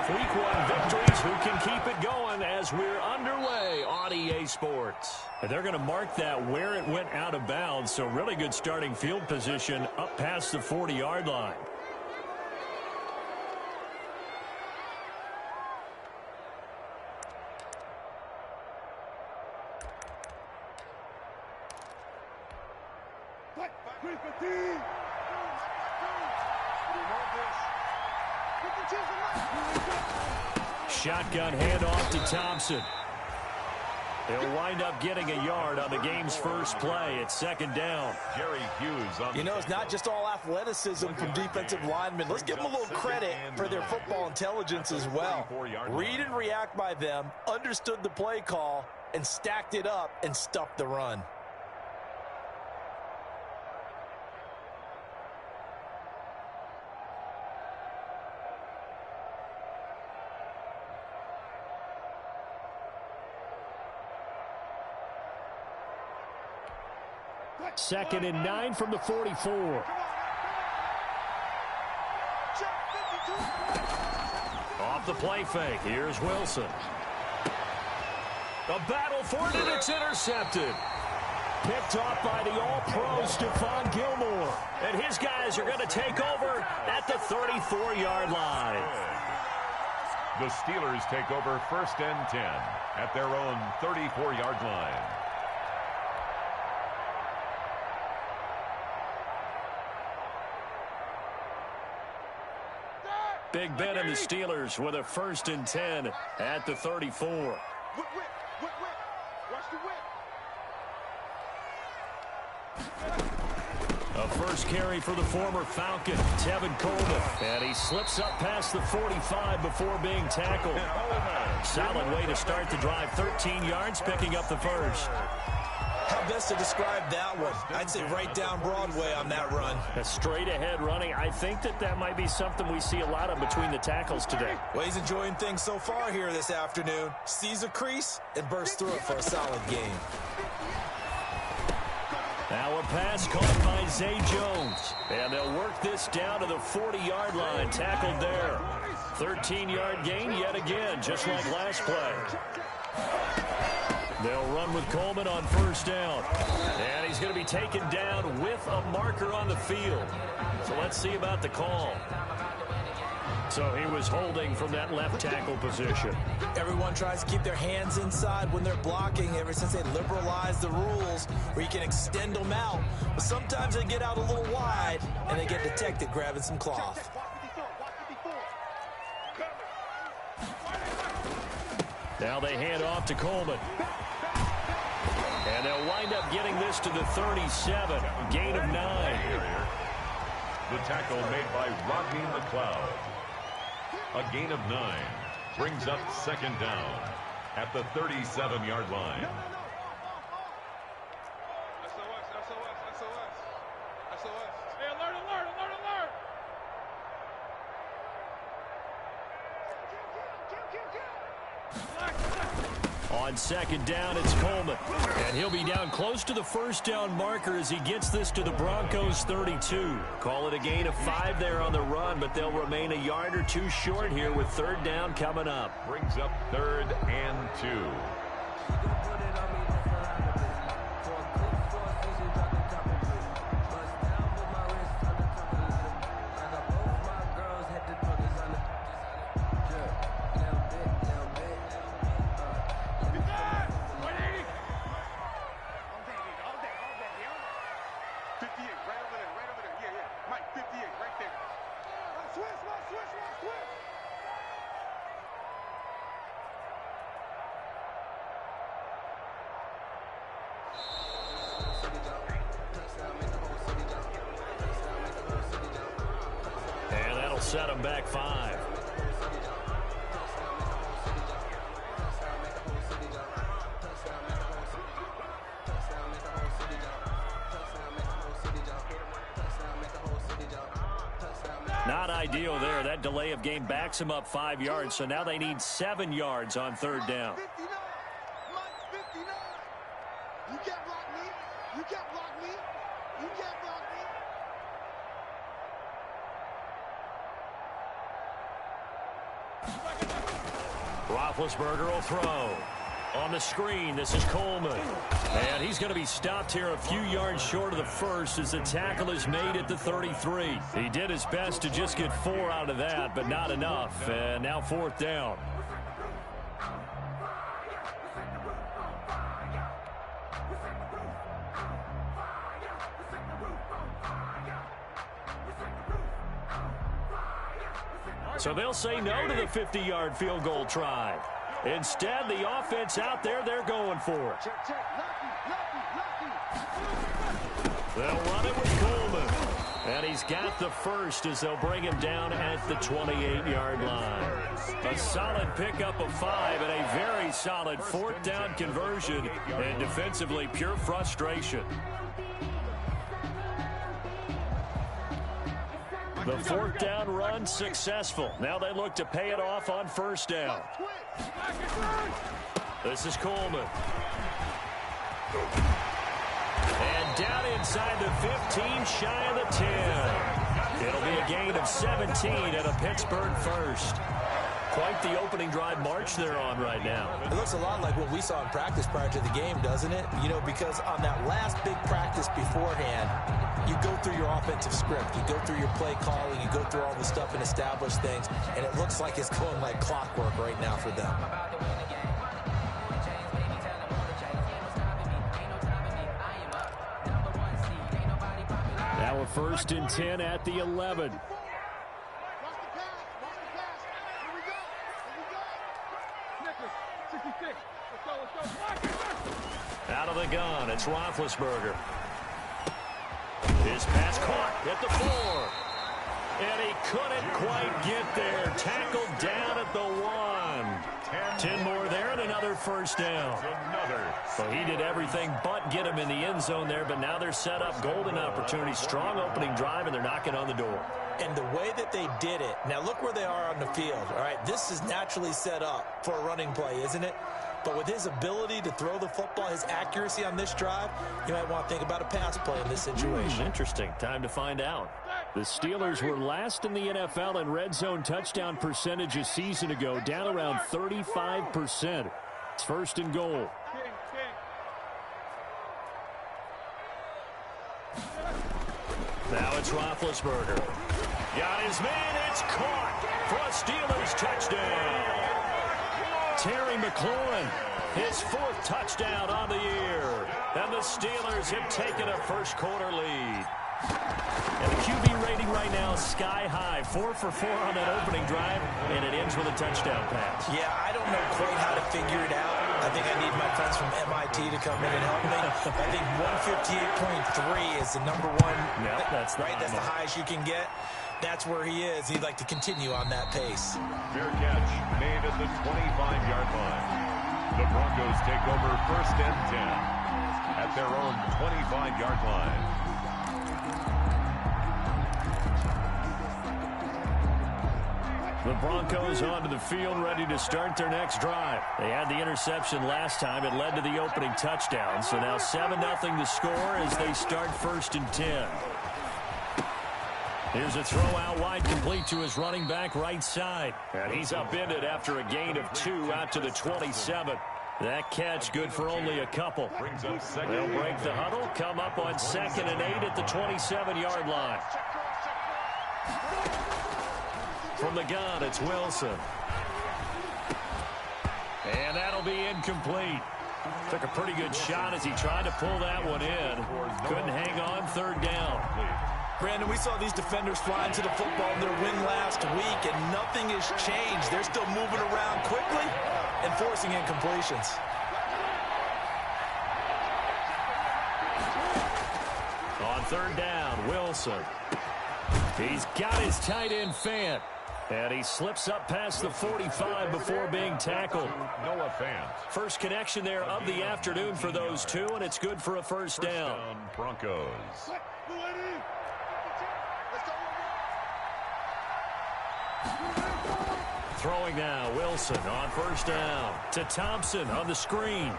Week 1 victories. Who can keep it going as we're underway on EA Sports? And they're going to mark that where it went out of bounds, so really good starting field position up past the 40-yard line. Shotgun handoff to Thompson. He'll wind up getting a yard on the game's first play. It's second down. Jerry Hughes on it's not just all athleticism from defensive linemen. Let's give them a little credit for their football intelligence as well. Read and react by them, understood the play call, and stacked it up and stuffed the run. Second and 9 from the 44. Off the play fake. Here's Wilson. A battle for it, and it's intercepted. Picked off by the all-pro Stephon Gilmore. And his guys are going to take over at the 34-yard line. The Steelers take over first and 10 at their own 34-yard line. Big Ben and the Steelers with a first and 10 at the 34. A first carry for the former Falcon, Tevin Coleman. And he slips up past the 45 before being tackled. Solid way to start the drive. 13 yards, picking up the first. How best to describe that one? I'd say right down Broadway on that run. A straight ahead running. I think that might be something we see a lot of between the tackles today. Well, he's enjoying things so far here this afternoon. Sees a crease and bursts through it for a solid game. Now a pass caught by Zay Jones. And they'll work this down to the 40-yard line. Tackled there. 13-yard gain yet again, just like last play. They'll run with Coleman on first down. And he's going to be taken down with a marker on the field. So let's see about the call. So he was holding from that left tackle position. Everyone tries to keep their hands inside when they're blocking ever since they liberalized the rules where you can extend them out. But sometimes they get out a little wide and they get detected grabbing some cloth. Now they hand off to Coleman. And they'll wind up getting this to the 37. Gain of 9. The tackle made by Rodney McLeod. A gain of 9 brings up second down at the 37-yard line. Hey, alert, alert, alert, alert! On second down, it's Coleman. And he'll be down close to the first down marker as he gets this to the Broncos 32. Call it a gain of 5 there on the run, but they'll remain a yard or two short here with third down coming up. Brings up third and 2. And that'll set them back 5. Not ideal there. That delay of game backs them up 5 yards, so now they need 7 yards on third down. You can't block me. You can't block me. You can't block me. Roethlisberger will throw. On the screen, this is Coleman. And he's going to be stopped here a few yards short of the first as the tackle is made at the 33. He did his best to just get 4 out of that, but not enough. And now 4th down. So they'll say no to the 50-yard field goal try. Instead, the offense out there, they're going for it. They'll run it with Coleman. And he's got the first as they'll bring him down at the 28-yard line. A solid pickup of 5 and a very solid 4th down conversion. And defensively, pure frustration. The 4th down run successful. Now they look to pay it off on 1st down. This is Coleman. And down inside the 15, shy of the 10. It'll be a gain of 17 and a Pittsburgh first. Quite the opening drive march they're on right now. It looks a lot like what we saw in practice prior to the game, doesn't it? You know, because on that last big practice beforehand, you go through your offensive script. You go through your play calling. You go through all the stuff and establish things. And it looks like it's going like clockwork right now for them. Now a 1st and 10 at the 11. Out of the gun, it's Roethlisberger. His pass caught at the 4. And he couldn't quite get there. Tackled down at the 1. 10 more there and another 1st down. Well, he did everything but get him in the end zone there, but now they're set up. Golden opportunity, strong opening drive, and they're knocking on the door. And the way that they did it, now look where they are on the field. All right, this is naturally set up for a running play, isn't it? But with his ability to throw the football, his accuracy on this drive, you might want to think about a pass play in this situation. Interesting. Time to find out. The Steelers were last in the NFL in red zone touchdown percentage a season ago, down around 35%. It's 1st and goal. Now it's Roethlisberger. Got his man. It's caught for a Steelers touchdown. Terry McLaurin, his 4th touchdown on the year. And the Steelers have taken a first-quarter lead. And the QB rating right now is sky high. 4 for 4 on that opening drive, and it ends with a touchdown pass. Yeah, I don't know quite how to figure it out. I think I need my friends from MIT to come in and help me. I think 158.3 is the number one. Yep, that's right. That's the highest you can get. That's where he is. He'd like to continue on that pace. Fair catch made at the 25-yard line. The Broncos take over 1st and 10 at their own 25-yard line. The Broncos onto the field, ready to start their next drive. They had the interception last time. It led to the opening touchdown. So now 7-0 the score as they start 1st and 10. Here's a throw out wide, complete to his running back right side. And he's upended after a gain of 2 out to the 27. That catch good for only a couple. They'll break the huddle, come up on 2nd and 8 at the 27-yard line. From the gun, it's Wilson. And that'll be incomplete. Took a pretty good shot as he tried to pull that one in. Couldn't hang on, 3rd down. Brandon, we saw these defenders flying to the football in their win last week, and nothing has changed. They're still moving around quickly and forcing incompletions. On 3rd down, Wilson. He's got his tight end Fant. And he slips up past the 45 before being tackled. Noah Fant. First connection there of the afternoon for those two, and it's good for a 1st down. Broncos. Throwing now, Wilson on 1st down to Thompson on the screen.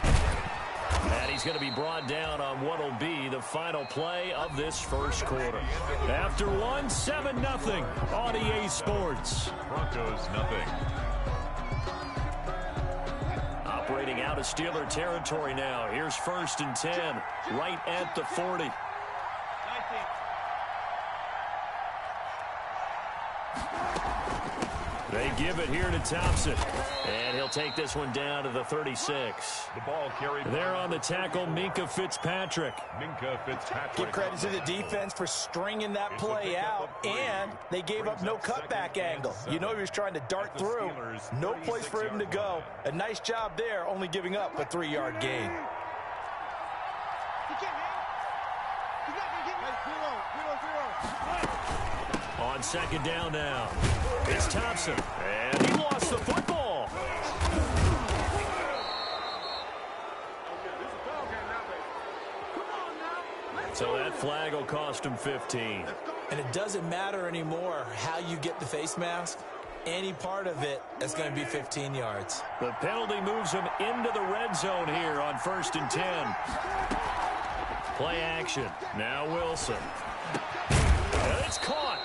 And he's going to be brought down on what will be the final play of this 1st quarter. After 7-0 on EA Sports. Broncos nothing. out of Steeler territory now. Here's 1st and 10, right at the 40. They give it here to Thompson. And he'll take this one down to the 36. The ball carried. There on the tackle, Minkah Fitzpatrick. Give credit to the defense for stringing that play out, and they gave up no cutback angle. You know he was trying to dart through. No place for him to go. A nice job there, only giving up a 3-yard gain. On 2nd down now, it's Thompson, and he lost the football. So that flag will cost him 15. And it doesn't matter anymore how you get the face mask. Any part of it is going to be 15 yards. The penalty moves him into the red zone here on 1st and 10. Play action. Now Wilson. And it's caught.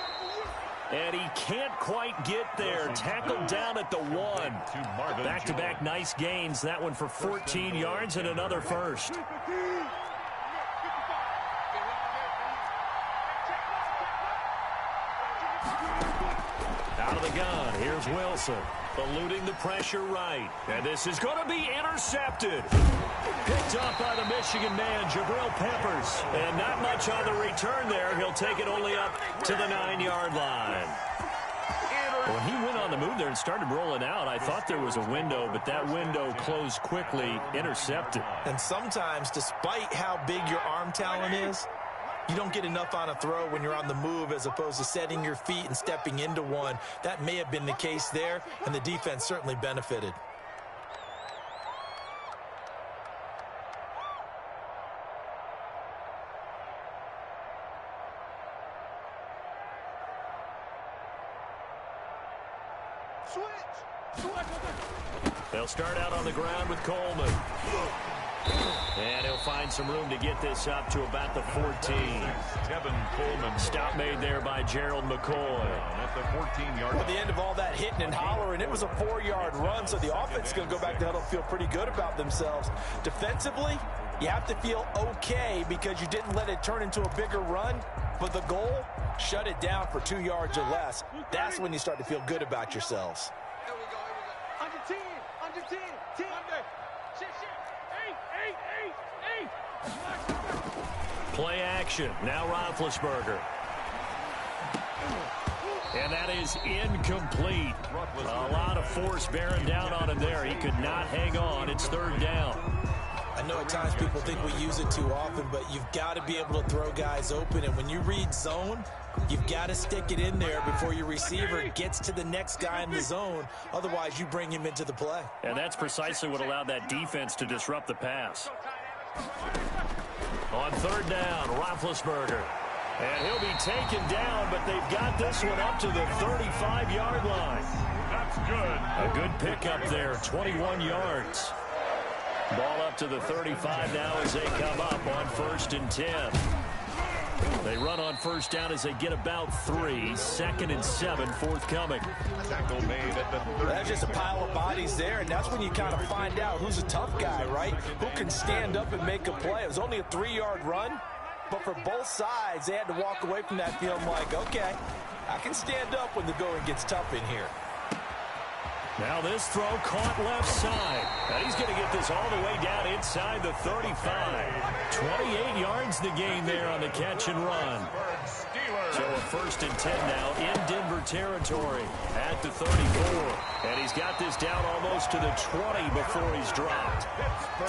And he can't quite get there. Tackled down at the 1. Back-to-back nice gains. That one for 14 yards and another first. Out of the gun, here's Wilson. Eluding the pressure right. And this is going to be intercepted. Picked up by the Michigan man, Jabril Peppers. And not much on the return there. He'll take it only up to the 9-yard line. When he went on the move there and started rolling out, I thought there was a window, but that window closed quickly, intercepted. And sometimes, despite how big your arm talent is, you don't get enough on a throw when you're on the move as opposed to setting your feet and stepping into one. That may have been the case there, and the defense certainly benefited. They'll start out on the ground with Coleman. And he'll find some room to get this up to about the 14. Kevin Coleman. Stop made there by Gerald McCoy. At the 14-yard line. At the end of all that hitting and hollering, it was a 4-yard run, so the offense is going to go back to huddle and feel pretty good about themselves. Defensively, you have to feel okay because you didn't let it turn into a bigger run, but the goal, shut it down for 2 yards or less. That's when you start to feel good about yourselves. Here we go. Under 10, under 10, 10. Shit. 8. Play action. Now Roethlisberger. And that is incomplete. A lot of force bearing down on him there. He could not hang on. It's 3rd down. I know at times people think we use it too often, but you've got to be able to throw guys open. And when you read zone, you've got to stick it in there before your receiver gets to the next guy in the zone. Otherwise, you bring him into the play. And that's precisely what allowed that defense to disrupt the pass. On 3rd down, Roethlisberger. And he'll be taken down, but they've got this one up to the 35-yard line. That's good. A good pickup there, 21 yards. Ball up to the 35 now as they come up on 1st and 10. They run on 1st down as they get about 3. 2nd and 7 forthcoming. Tackle made at the 30. That's just a pile of bodies there, and that's when you kind of find out who's a tough guy, right? Who can stand up and make a play. It was only a 3-yard run, but for both sides, they had to walk away from that feeling like, okay, I can stand up when the going gets tough in here. Now this throw caught left side. And he's going to get this all the way down inside the 35. 28 yards the gain there on the catch and run. So a 1st and 10 now in Denver territory at the 34. And he's got this down almost to the 20 before he's dropped.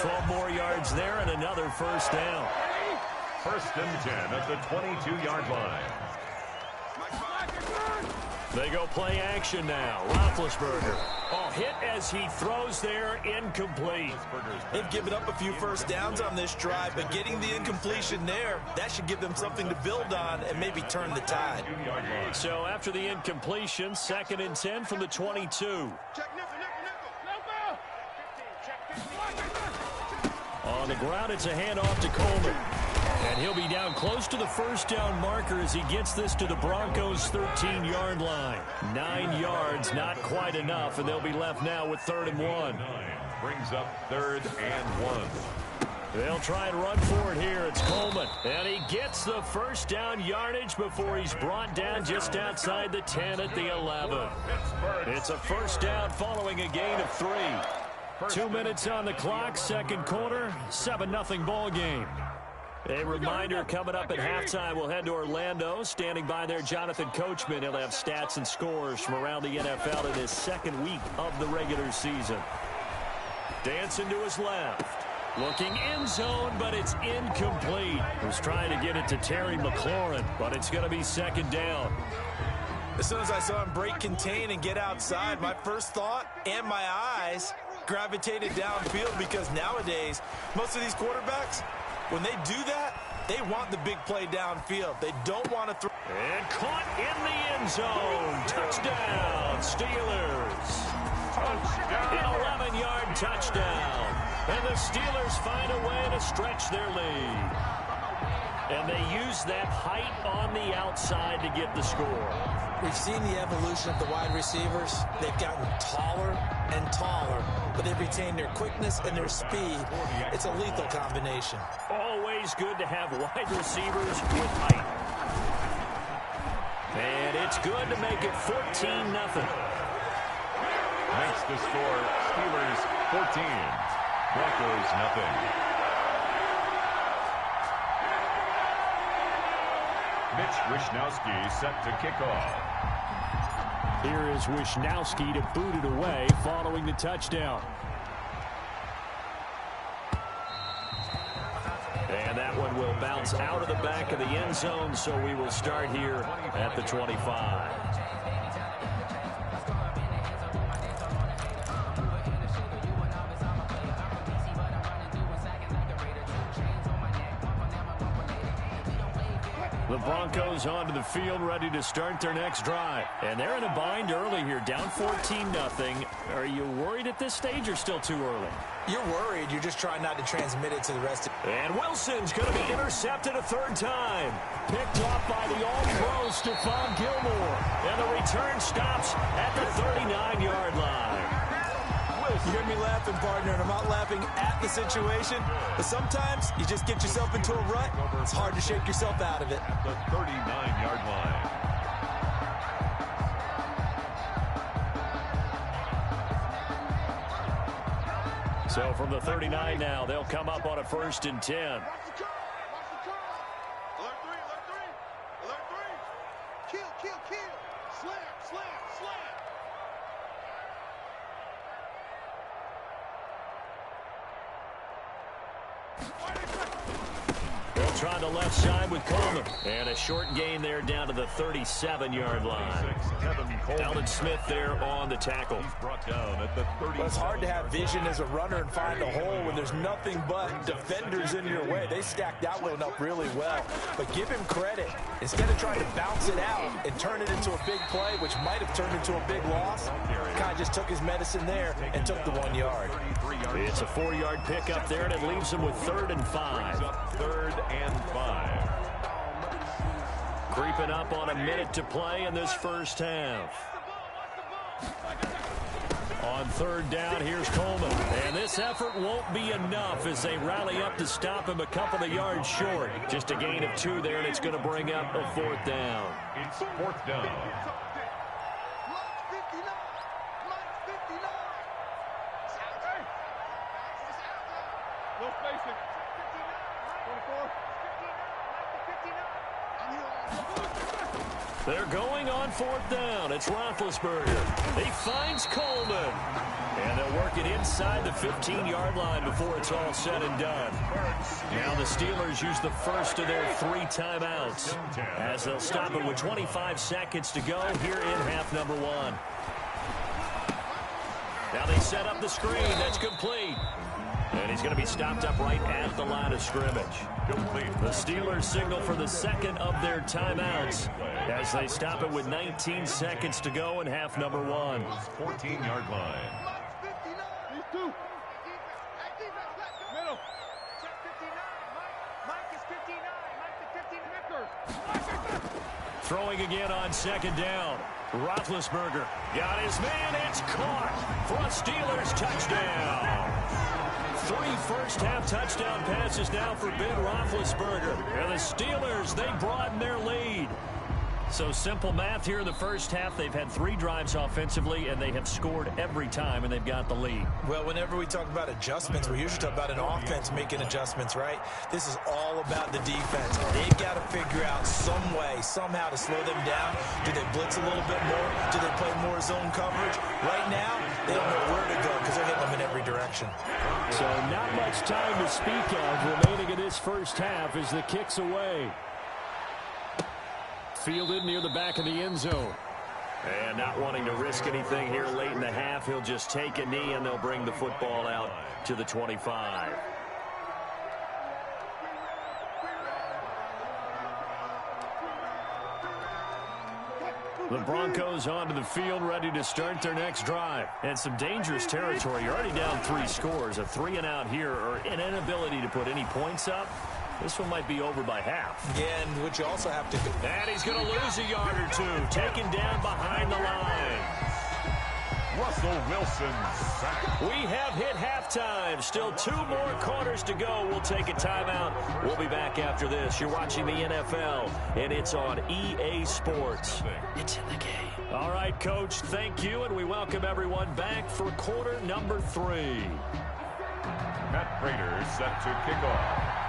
12 more yards there and another 1st down. 1st and 10 at the 22-yard line. They go play action now. Roethlisberger. Oh, hit as he throws there, incomplete. They've given up a few 1st downs on this drive, but getting the incompletion there, that should give them something to build on and maybe turn the tide. So after the incompletion, 2nd and 10 from the 22. On the ground, it's a handoff to Coleman. And he'll be down close to the 1st down marker as he gets this to the Broncos' 13-yard line. 9 yards, not quite enough, and they'll be left now with 3rd and 1. brings up 3rd and 1. They'll try and run for it here. It's Coleman. And he gets the first down yardage before he's brought down just outside the 10 at the 11. It's a first down following a gain of 3. 2 minutes on the clock, second quarter, 7-0 ball game. A reminder coming up at halftime, we'll head to Orlando. Standing by there, Jonathan Coachman. He'll have stats and scores from around the NFL in his second week of the regular season. Dancing to his left. Looking end zone, but it's incomplete. He was trying to get it to Terry McLaurin, but it's going to be second down. As soon as I saw him break contain and get outside, my first thought and my eyes gravitated downfield, because nowadays, most of these quarterbacks, when they do that, they want the big play downfield. They don't want to throw. And caught in the end zone. Touchdown, Steelers. An 11-yard touchdown. And the Steelers find a way to stretch their lead. And they use that height on the outside to get the score. We've seen the evolution of the wide receivers. They've gotten taller and taller, but they've retained their quickness and their speed. It's a lethal combination. Always good to have wide receivers with height. And it's good to make it 14-0. Makes the score Steelers 14, Broncos nothing. Mitch Wishnowsky set to kick off. Here is Wishnowsky to boot it away following the touchdown. And that one will bounce out of the back of the end zone, so we will start here at the 25. The Broncos onto the field, ready to start their next drive. And they're in a bind early here, down 14-0. Are you worried at this stage or still too early? You're worried. You're just trying not to transmit it to the rest of it. And Wilson's going to be intercepted a third time. Picked off by the all-pro Stephon Gilmore. And the return stops at the 39-yard line. You hear me laughing, partner, and I'm not laughing at the situation, but sometimes you just get yourself into a rut. It's hard to shake yourself out of it. At the 39-yard line. So from the 39 now, they'll come up on a 1st and 10. Alert 3. Kill. Slam. They'll try the left side with Coleman. And a short gain there down to the 37-yard line. Alden Smith there on the tackle. He's brought down at the 30. Well, it's hard to have vision as a runner and find a hole when there's nothing but defenders in your way. They stacked that one up really well. But give him credit. Instead of trying to bounce it out and turn it into a big play, which might have turned into a big loss, kind of just took his medicine there and took the 1 yard. It's a 4-yard pickup there, and it leaves him with 3rd and 5. 3rd and 5. Creeping up on a minute to play in this first half. On 3rd down, here's Coleman. And this effort won't be enough as they rally up to stop him a couple of yards short. Just a gain of 2 there, and it's going to bring up a 4th down. It's 4th down. No spacing. 24. They're going on 4th down. It's Roethlisberger. He finds Coleman. And they'll work it inside the 15-yard line before it's all said and done. Now the Steelers use the first of their 3 timeouts as they'll stop it with 25 seconds to go here in half number 1. Now they set up the screen. That's complete. And he's going to be stopped up right at the line of scrimmage. The Steelers signal for the second of their timeouts as they stop it with 19 seconds to go in half number 1. 14-yard line. These 2. Middle. Mike is 59. Throwing again on 2nd down. Roethlisberger got his man. It's caught for a Steelers touchdown. 3 first-half touchdown passes now for Ben Roethlisberger. And the Steelers, they broaden their lead. So simple math here in the first half. They've had 3 drives offensively, and they have scored every time, and they've got the lead. Well, whenever we talk about adjustments, we usually talk about an offense making adjustments, right? This is all about the defense. They've got to figure out some way, somehow to slow them down. Do they blitz a little bit more? Do they play more zone coverage? Right now, they don't know where to go because they're hitting them in every direction. So not much time to speak of remaining in this first half as the kick's away. Fielded near the back of the end zone. And not wanting to risk anything here late in the half, he'll just take a knee and they'll bring the football out to the 25. The Broncos onto the field, ready to start their next drive. And some dangerous territory. You're already down 3 scores. A 3 and out here, or an inability to put any points up. This one might be over by half. Yeah, and what you also have to do. And he's going to lose a yard or 2. Taken down behind the line. Russell Wilson sacked. We have hit halftime. Still 2 more quarters to go. We'll take a timeout. We'll be back after this. You're watching the NFL, and it's on EA Sports. It's in the game. All right, Coach, thank you, and we welcome everyone back for quarter number 3. Matt Prater set to kick off.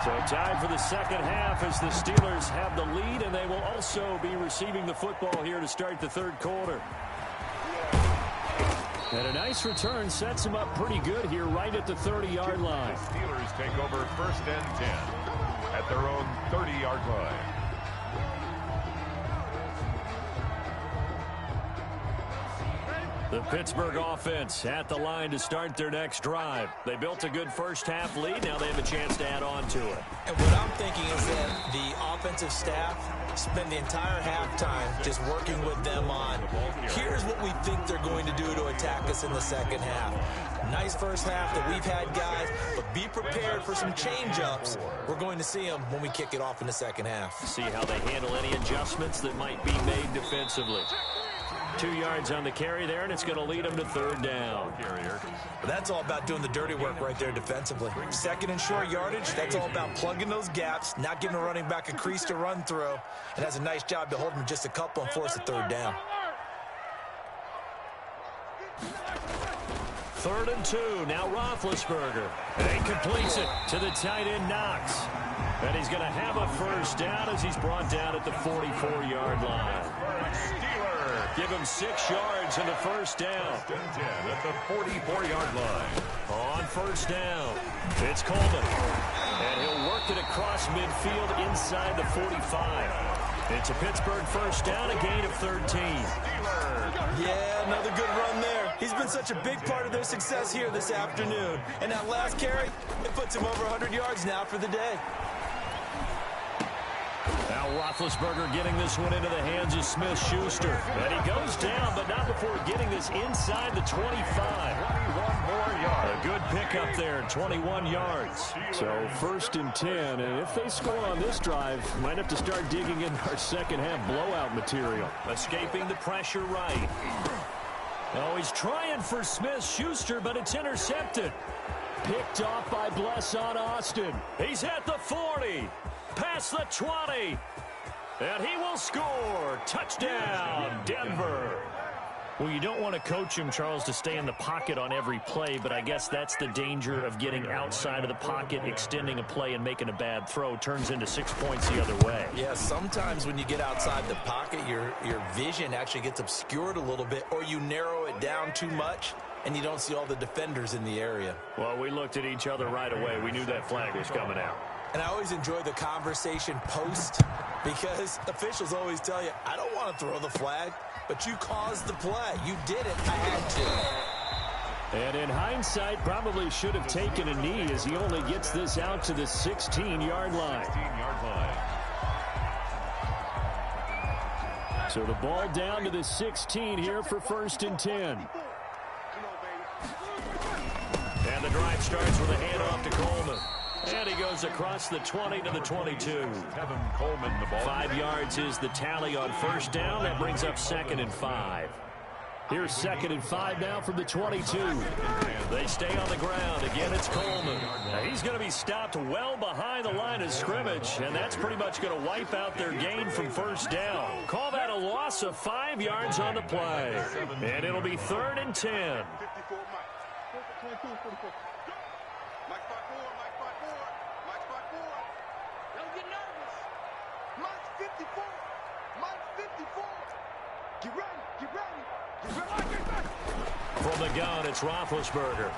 So time for the second half as the Steelers have the lead, and they will also be receiving the football here to start the third quarter. And a nice return sets them up pretty good here right at the 30-yard line. The Steelers take over 1st and 10 at their own 30-yard line. The Pittsburgh offense at the line to start their next drive. They built a good first-half lead. Now they have a chance to add on to it. And what I'm thinking is that the offensive staff spend the entire halftime just working with them on, here's what we think they're going to do to attack us in the second half. Nice first half that we've had, guys, but be prepared for some change-ups. We're going to see them when we kick it off in the second half. See how they handle any adjustments that might be made defensively. 2 yards on the carry there, and it's going to lead them to 3rd down. But that's all about doing the dirty work right there defensively. 2nd and short yardage, that's all about plugging those gaps, not giving a running back a crease to run through. It has a nice job to hold them just a couple and force a 3rd down. 3rd and 2. Now Roethlisberger. And he completes it to the tight end Knox. And he's going to have a 1st down as he's brought down at the 44-yard line. Give him 6 yards in the 1st down. 1st and 10 at the 44-yard line. On 1st down, it's Coleman. And he'll work it across midfield inside the 45. It's a Pittsburgh 1st down, a gain of 13. Yeah, another good run there. He's been such a big part of their success here this afternoon. And that last carry, it puts him over 100 yards now for the day. Now Roethlisberger getting this one into the hands of Smith-Schuster. And he goes down, but not before getting this inside the 25. 21 more yards. A good pickup there, 21 yards. So 1st and 10, and if they score on this drive, might have to start digging in our second half blowout material. Escaping the pressure right. Oh, he's trying for Smith-Schuster, but it's intercepted. Picked off by Blesson Austin. He's at the 40. Past the 20. And he will score. Touchdown, Denver. Well, you don't want to coach him, Charles, to stay in the pocket on every play, but I guess that's the danger of getting outside of the pocket, extending a play, and making a bad throw. Turns into 6 points the other way. Yeah, sometimes when you get outside the pocket, your vision actually gets obscured a little bit, or you narrow it down too much, and you don't see all the defenders in the area. Well, we looked at each other right away. We knew that flag was coming out. And I always enjoy the conversation post because officials always tell you, I don't want to throw the flag, but you caused the play. You did it. I had to. And in hindsight, probably should have taken a knee as he only gets this out to the 16-yard line. 16-yard line. So the ball down to the 16 here for 1st and 10. And the drive starts with a handoff to Coleman. And he goes across the 20 to the 22. Tevin Coleman, the ball. 5 yards is the tally on first down. That brings up 2nd and 5. Here's 2nd and 5 now from the 22. They stay on the ground. Again, it's Coleman. Now, he's going to be stopped well behind the line of scrimmage, and that's pretty much going to wipe out their gain from first down. Call that a loss of 5 yards on the play. And it'll be 3rd and 10. 54 Mike. 22, 44. Mike 5-4, Mike 5-4, Mike 5-4. Don't get nervous. Mike 54, Mike 54. Get ready, get ready. From the gun, it's Roethlisberger.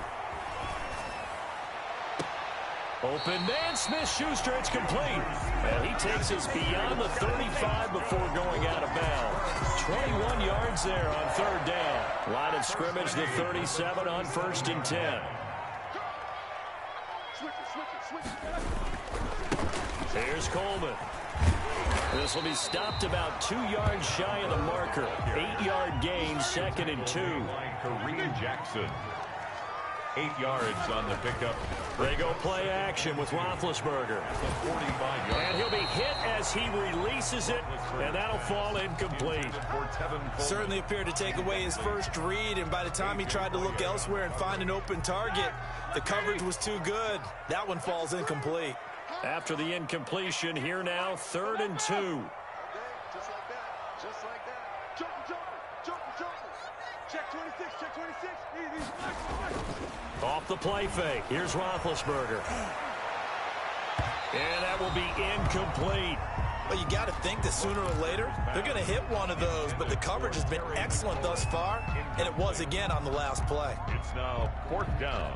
Open man, Smith-Schuster, it's complete. And he takes us beyond the 35 before going out of bounds. 21 yards there on 3rd down. Line of scrimmage, the 37 on 1st and 10. Here's Coleman. This will be stopped about 2 yards shy of the marker. 8-yard gain, 2nd and 2. Kareem Jackson. 8 yards on the pickup. They go play action with Roethlisberger. And he'll be hit as he releases it, and that'll fall incomplete. Certainly appeared to take away his first read, and by the time he tried to look elsewhere and find an open target, the coverage was too good. That one falls incomplete. After the incompletion, here now, 3rd and 2. Just like that, just like that. Jump. Check 26, check 26. Off the play fake. Here's Roethlisberger. And that will be incomplete. Well, you got to think that sooner or later, they're going to hit one of those, but the coverage has been excellent thus far, and it was again on the last play. It's now 4th down.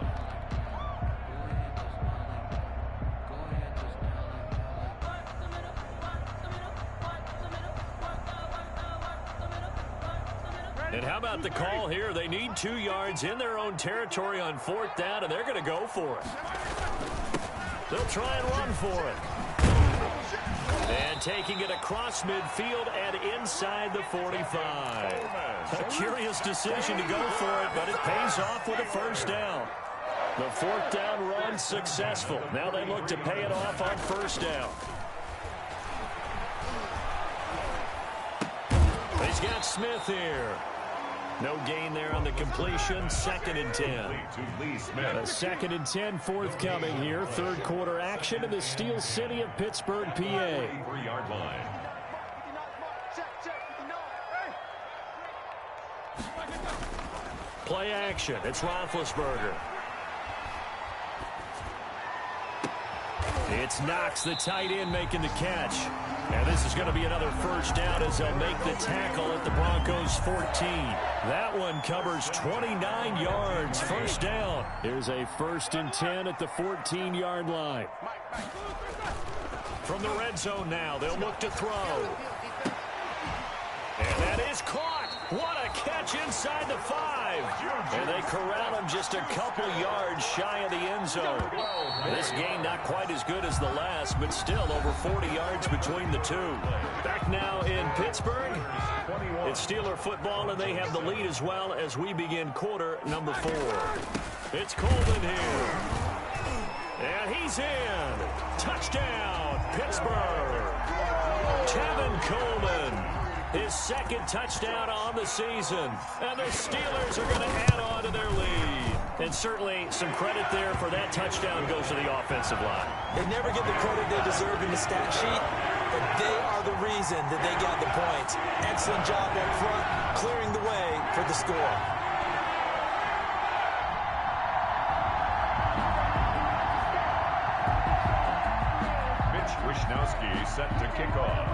And how about the call here? They need 2 yards in their own territory on 4th down, and they're going to go for it. They'll try and run for it. And taking it across midfield and inside the 45. A curious decision to go for it, but it pays off with a 1st down. The 4th down run successful. Now they look to pay it off on 1st down. He's got Smith here. No gain there on the completion. 2nd and 10. A 2nd and 10 forthcoming here. 3rd quarter action in the Steel City of Pittsburgh, PA. 3-yard line. Play action. It's Roethlisberger. It's Knox, the tight end, making the catch. And this is going to be another 1st down as they'll make the tackle at the Broncos 14. That one covers 29 yards. 1st down. Here's a 1st and 10 at the 14-yard line. From the red zone now, they'll look to throw. And that is caught. What a catch inside the 5. And they corral him just a couple yards shy of the end zone. This game not quite as good as the last, but still over 40 yards between the two. Back now in Pittsburgh. It's Steeler football, and they have the lead as well as we begin quarter number 4. It's Coleman here. And he's in. Touchdown, Pittsburgh. Tevin Coleman. His 2nd touchdown on the season. And the Steelers are going to add on to their lead. And certainly some credit there for that touchdown goes to the offensive line. They never get the credit they deserve in the stat sheet, but they are the reason that they got the points. Excellent job up front, clearing the way for the score. Mitch Wishnowsky set to kick off.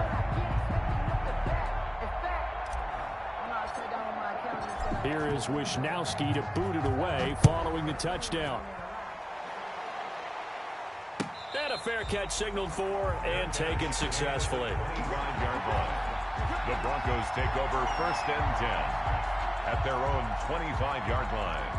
Here is Wishnowsky to boot it away following the touchdown. And a fair catch signaled for and taken successfully. 5-yard line. The Broncos take over 1st and 10 at their own 25-yard line.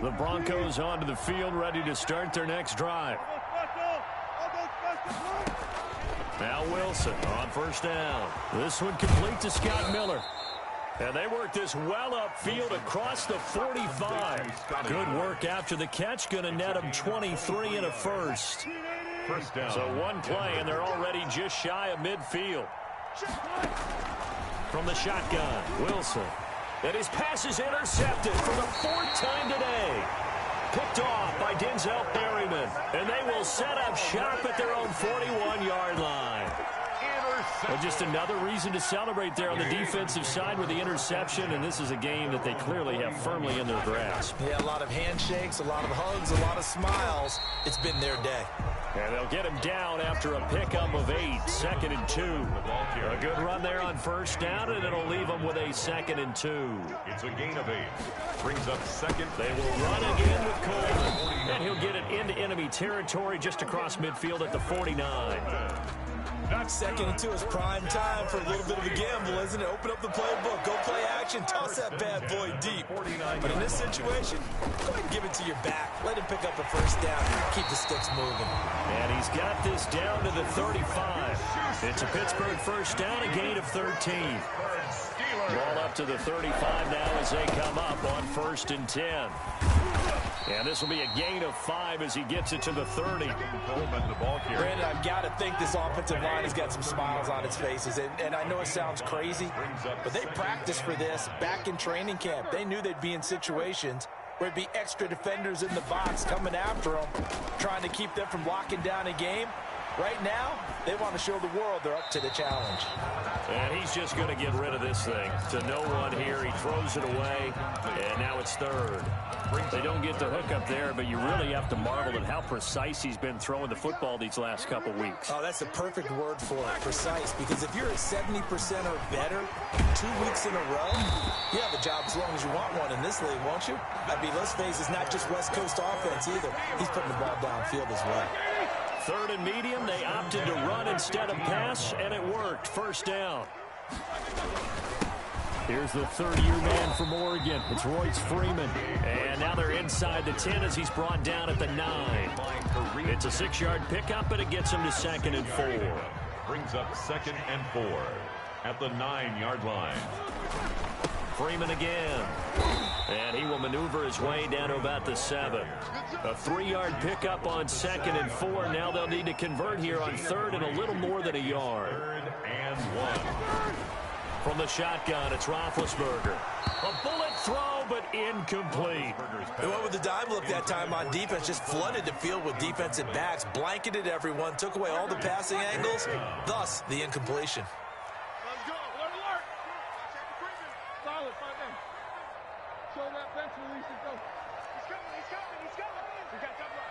The Broncos onto the field, ready to start their next drive. Now Wilson on first down. This one complete to Scott Miller. And they work this well upfield across the 45. Good work after the catch. Going to net them 23 and a first. First down. So one play, and they're already just shy of midfield. From the shotgun, Wilson. And his pass is intercepted for the fourth time today. Picked off by Denzel Perryman. And they will set up shop at their own 41-yard line. Well, just another reason to celebrate there on the defensive side with the interception, and this is a game that they clearly have firmly in their grasp. Yeah, a lot of handshakes, a lot of hugs, a lot of smiles. It's been their day. And they'll get him down after a pickup of 8, 2nd and 2. A good run there on first down, and it'll leave them with a 2nd and 2. It's a gain of 8. Brings up second. They will run again with Coleman. And he'll get it into enemy territory just across midfield at the 49. 2nd and 2 is prime time for a little bit of a gamble, isn't it? Open up the playbook, go play action, toss that bad boy deep. But in this situation, go ahead and give it to your back. Let him pick up a first down. Keep the sticks moving. And he's got this down to the 35. It's a Pittsburgh first down, a gain of 13. Ball up to the 35 now as they come up on 1st and 10. And this will be a gain of 5 as he gets it to the 30. Brandon, I've got to think this offensive line has got some smiles on its faces. And I know it sounds crazy, but they practiced for this back in training camp. They knew they'd be in situations where it'd be extra defenders in the box coming after them, trying to keep them from locking down a game. Right now, they want to show the world they're up to the challenge. And he's just going to get rid of this thing. To no one here. He throws it away, and now it's 3rd. They don't get the hook up there, but you really have to marvel at how precise he's been throwing the football these last couple weeks. Oh, that's a perfect word for it, precise, because if you're at 70% or better 2 weeks in a row, you have a job as long as you want one in this league, won't you? I mean, let's face it, it's not just West Coast offense either. He's putting the ball downfield as well. 3rd and medium, they opted to run instead of pass, and it worked. First down. Here's the third-year man from Oregon. It's Royce Freeman. And now they're inside the 10 as he's brought down at the 9. It's a 6-yard pickup, but it gets him to 2nd and 4. Brings up 2nd and 4 at the 9-yard line. Freeman again. And he will maneuver his way down to about the 7. A 3-yard pickup on 2nd and 4. Now they'll need to convert here on 3rd and a little more than a yard. 3rd and 1. From the shotgun, it's Roethlisberger. A bullet throw, but incomplete. They went with the dime look that time on defense, just flooded the field with defensive backs, blanketed everyone, took away all the passing angles, thus the incompletion. Let's go. Alert, alert. Solid, 5 in. Show that bench release and go. He's coming, he's coming, he's coming. We got double.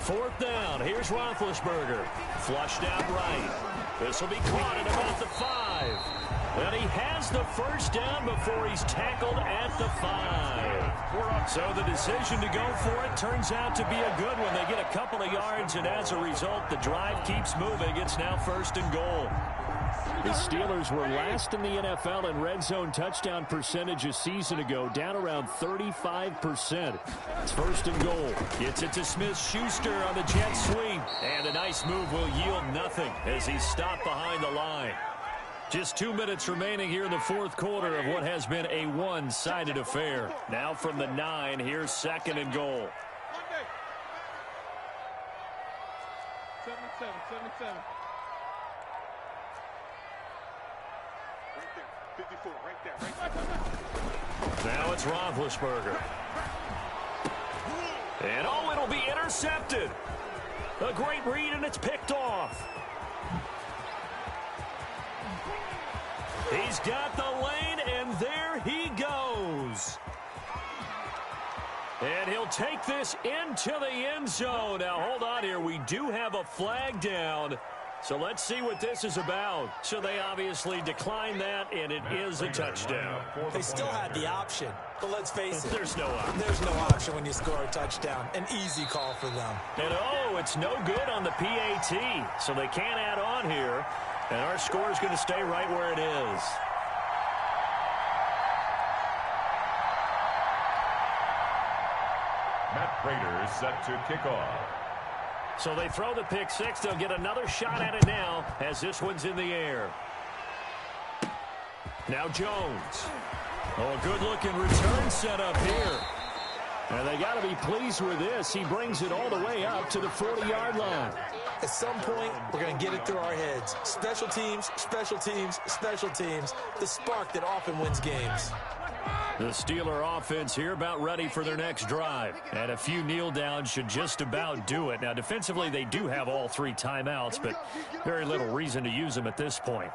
4th down. Here's Roethlisberger. Flushed out right. This will be caught at about the 5. And he has the first down before he's tackled at the 5. So the decision to go for it turns out to be a good one. They get a couple of yards, and as a result, the drive keeps moving. It's now 1st and goal. The Steelers were last in the NFL in red zone touchdown percentage a season ago, down around 35%. It's 1st and goal. Gets it to Smith-Schuster on the jet sweep. And a nice move will yield nothing as he's stopped behind the line. Just 2 minutes remaining here in the 4th quarter of what has been a one-sided affair. Now from the 9, here's 2nd and goal. 77. 54, right there. Now it's Roethlisberger. And oh, it'll be intercepted. A great read, and it's picked off. He's got the lane, and there he goes. And he'll take this into the end zone. Now, hold on here. We do have a flag down. So let's see what this is about. So they obviously declined that, and it is a touchdown. They still had the option, but let's face it. There's no option. There's no option when you score a touchdown. An easy call for them. And oh, it's no good on the PAT. So they can't add on here. And our score is going to stay right where it is. Matt Prater is set to kick off. So they throw the pick six. They'll get another shot at it now as this one's in the air. Now Jones. Oh, a good-looking return set up here. And they got to be pleased with this. He brings it all the way up to the 40-yard line. At some point, we're going to get it through our heads. Special teams, special teams, special teams. The spark that often wins games. The Steeler offense here about ready for their next drive. And a few kneel downs should just about do it. Now, defensively, they do have all three timeouts, but very little reason to use them at this point.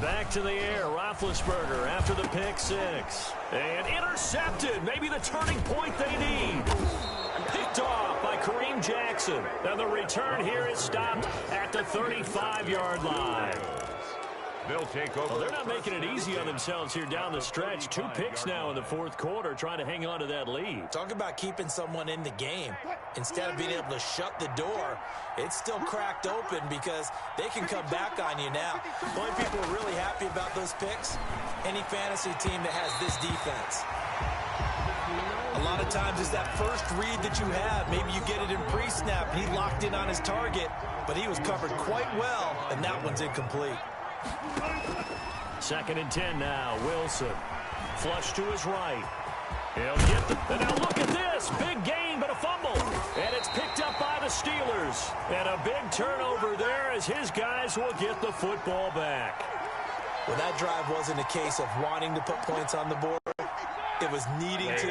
Back to the air, Roethlisberger after the pick six. And intercepted, maybe the turning point they need. Picked off by Kareem Jackson. And the return here is stopped at the 35-yard line. They'll take over. Well, they're not making it easy on themselves here down the stretch. 2 picks now in the fourth quarter, trying to hang on to that lead. Talk about keeping someone in the game. Instead of being able to shut the door, it's still cracked open because they can come back on you now. The only people who are really happy about those picks, any fantasy team that has this defense. A lot of times it's that first read that you have. Maybe you get it in pre-snap, and he locked in on his target, but he was covered quite well, and that one's incomplete. 2nd and 10 now. Wilson. Flush to his right. He'll get the... And now look at this. Big gain, but a fumble. And it's picked up by the Steelers. And a big turnover there as his guys will get the football back. Well, that drive wasn't a case of wanting to put points on the board. It was needing to,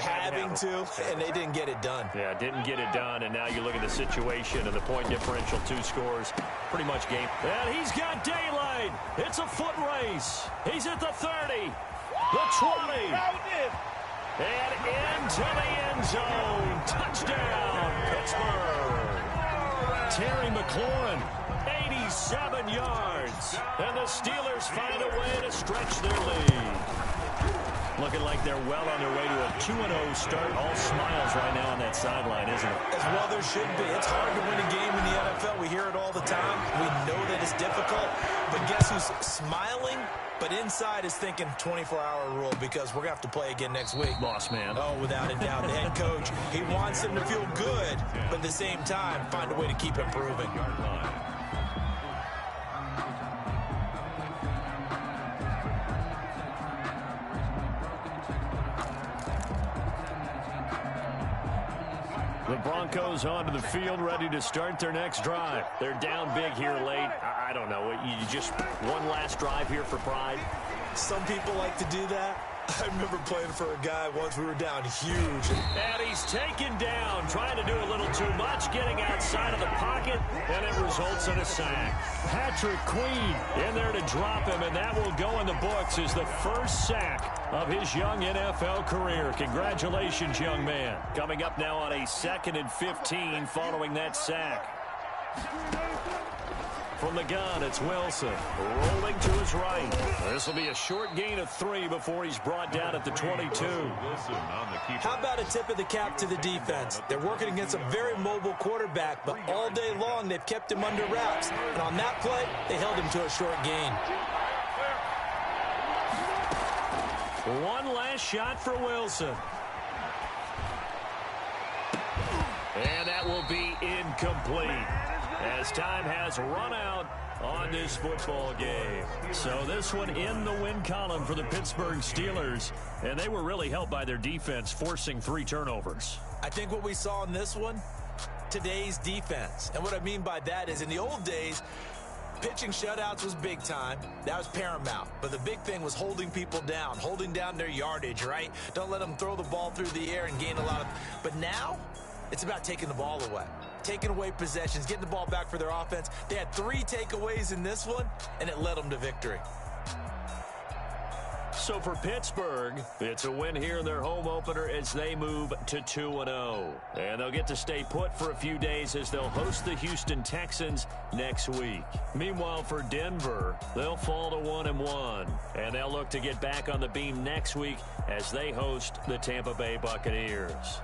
having to, and they didn't get it done. Yeah, didn't get it done, and now you look at the situation and the point differential, 2 scores, pretty much game. And he's got daylight. It's a foot race. He's at the 30, the 20, and into the end zone. Touchdown, Pittsburgh. Terry McLaurin, 87 yards, and the Steelers find a way to stretch their lead. Looking like they're well on their way to a 2-0 start. All smiles right now on that sideline, isn't it? As well there should be. It's hard to win a game in the NFL. We hear it all the time. We know that it's difficult. But guess who's smiling? But inside is thinking 24-hour rule because we're going to have to play again next week. Boss man. Oh, without a doubt. The head coach, he wants them to feel good, but at the same time, find a way to keep improving. The Broncos onto the field, ready to start their next drive. They're down big here late. I don't know. You just one last drive here for pride. Some people like to do that. I remember playing for a guy once. We were down huge. And he's taken down, trying to do a little too much, getting outside of the pocket, and it results in a sack. Patrick Queen in there to drop him, and that will go in the books as the first sack of his young NFL career. Congratulations, young man. Coming up now on a 2nd and 15 following that sack. From the gun, it's Wilson rolling to his right. This will be a short gain of 3 before he's brought down at the 22. How about a tip of the cap to the defense? They're working against a very mobile quarterback, but all day long they've kept him under wraps. And on that play, they held him to a short gain. One last shot for Wilson. And that will be incomplete, as time has run out on this football game. So this one in the win column for the Pittsburgh Steelers, and they were really helped by their defense forcing 3 turnovers. I think what we saw in this one, today's defense. And what I mean by that is in the old days, pitching shutouts was big time. That was paramount. But the big thing was holding people down, holding down their yardage, right? Don't let them throw the ball through the air and gain a lot of... But now, it's about taking the ball away. Taking away possessions, getting the ball back for their offense. They had 3 takeaways in this one, and it led them to victory. So for Pittsburgh, it's a win here in their home opener as they move to 2-0. And they'll get to stay put for a few days as they'll host the Houston Texans next week. Meanwhile, for Denver, they'll fall to 1-1. And they'll look to get back on the beam next week as they host the Tampa Bay Buccaneers.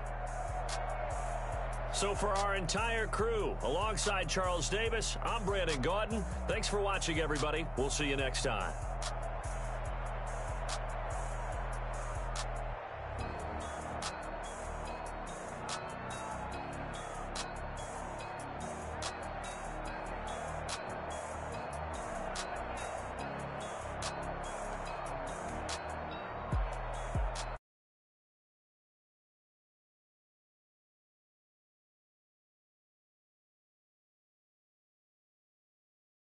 So for our entire crew, alongside Charles Davis, I'm Brandon Gaudin. Thanks for watching, everybody. We'll see you next time.